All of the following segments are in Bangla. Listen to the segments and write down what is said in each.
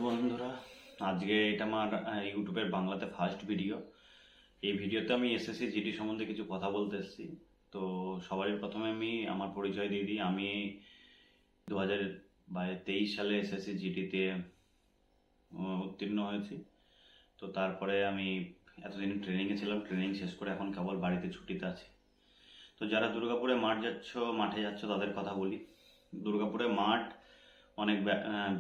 বন্ধুরা, আজকে এটা আমার ইউটিউবের বাংলাতে ফার্স্ট ভিডিও। এই ভিডিওতে আমি এসএসসি জিডি সম্বন্ধে কিছু কথা বলতে এসেছি। তো সবারই প্রথমে আমি আমার পরিচয় দিয়ে দিই। আমি 2023 সালে এসএসসি জিডিতে উত্তীর্ণ হয়েছি। তো তারপরে আমি এতদিন ট্রেনিংয়ে ছিলাম, ট্রেনিং শেষ করে এখন কেবল বাড়িতে ছুটিতে আছি। তো যারা দুর্গাপুরে মাঠে যাচ্ছ তাদের কথা বলি। দুর্গাপুরে মাঠ অনেক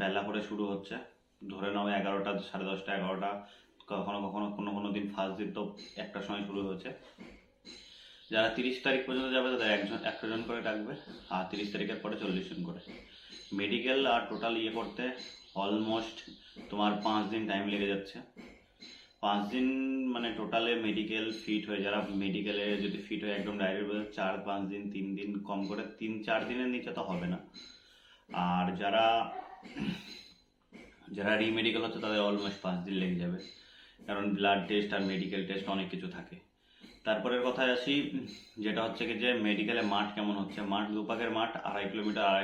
বেলা করে শুরু হচ্ছে। ধরে নাও 11টা, 10:30, 11টা, কখনো কখনো কোনো কোনো দিন ফার্স্ট দিন তো 1টার সময় শুরু হয়েছে। যারা 30 তারিখ পর্যন্ত যাবে তাদের একটা জন করে ডাকবে, আর 30 তারিখের পরে 40 জন করে। মেডিকেল আর টোটাল করতে অলমোস্ট তোমার 5 দিন টাইম লেগে যাচ্ছে। 5 দিন মানে টোটালে মেডিকেল ফিট হয়ে, যারা মেডিকেলে যদি ফিট হয়ে একদম ডাইরেক্ট 4-5 দিন, 3 দিন কম করে 3-4 দিনের নিচে তো হবে না। আর যারা যারা রিমেডিকেল হচ্ছে তাদের অলমোস্ট 5 দিন লেগে যাবে, কারণ ব্লাড টেস্ট আর মেডিকেল টেস্ট অনেক কিছু থাকে। তারপরের কথায় আসি, যেটা হচ্ছে কি যে মেডিকেলে মাঠ কেমন হচ্ছে। মাঠ দুপাকের মাঠ, 2.5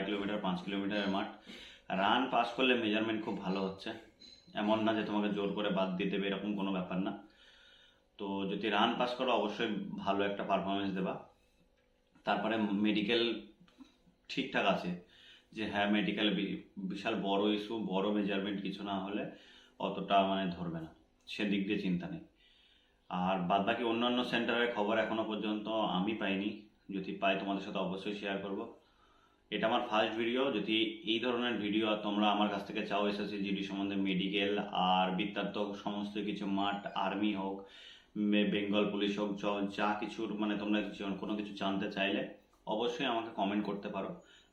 কিলোমিটার, 5 কিলোমিটারের মাঠ। রান পাস করলে মেজারমেন্ট খুব ভালো হচ্ছে, এমন না যে তোমাকে জোর করে বাদ দিয়ে দেবে, এরকম কোনো ব্যাপার না। তো যদি রান পাস করো অবশ্যই ভালো একটা পারফরমেন্স দেবা। তারপরে মেডিকেল ঠিকঠাক আছে, যে হ্যাঁ মেডিকেল বিশাল বড় ইস্যু, বড় মেজারমেন্ট কিছু না হলে অতটা ধরবে না, সেদিক দিয়ে চিন্তা নেই। আর বাদবাকি অন্যান্য সেন্টারের খবর এখনো পর্যন্ত আমি পাইনি, যদি পাই তোমাদের সাথে অবশ্যই শেয়ার করব। এটা আমার ফার্স্ট ভিডিও। যদি এই ধরনের ভিডিও তোমরা আমার কাছ থেকে চাও, এসএসসি জিডি সম্বন্ধে, মেডিকেল আর বৃত্তান্ত সমস্ত কিছু, মাঠ, আর্মি হোক, বেঙ্গল পুলিশ হোক, যা কিছুর তোমরা কোনো কিছু জানতে চাইলে অবশ্যই আমাকে কমেন্ট করতে পারো।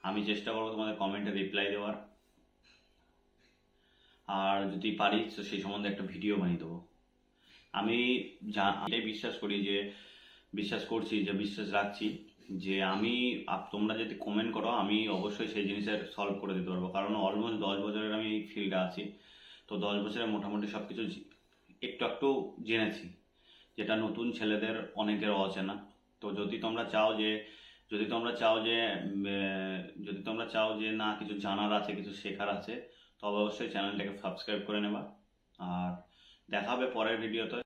আমি চেষ্টা করবো তোমাদের কমেন্টে রিপ্লাই দেওয়ার, আর যদি পারি তো সেই সম্বন্ধে একটা ভিডিও বানিয়ে দেবো। আমি এটাই বিশ্বাস করছি, যে বিশ্বাস রাখছি যে তোমরা যদি কমেন্ট করো আমি অবশ্যই সেই জিনিসের সলভ করে দিতে পারবো। কারণ অলমোস্ট 10 বছরের আমি এই ফিল্ডে আছি। তো 10 বছরে মোটামুটি সব কিছু একটু একটু জেনেছি, যেটা নতুন ছেলেদের অনেকের অচেনা। তো যদি তোমরা চাও যে না কিছু জানার আছে, কিছু শেখার আছে, তবে অবশ্যই চ্যানেলটাকে সাবস্ক্রাইব করে নেবা। আর দেখা হবে পরের ভিডিওতে।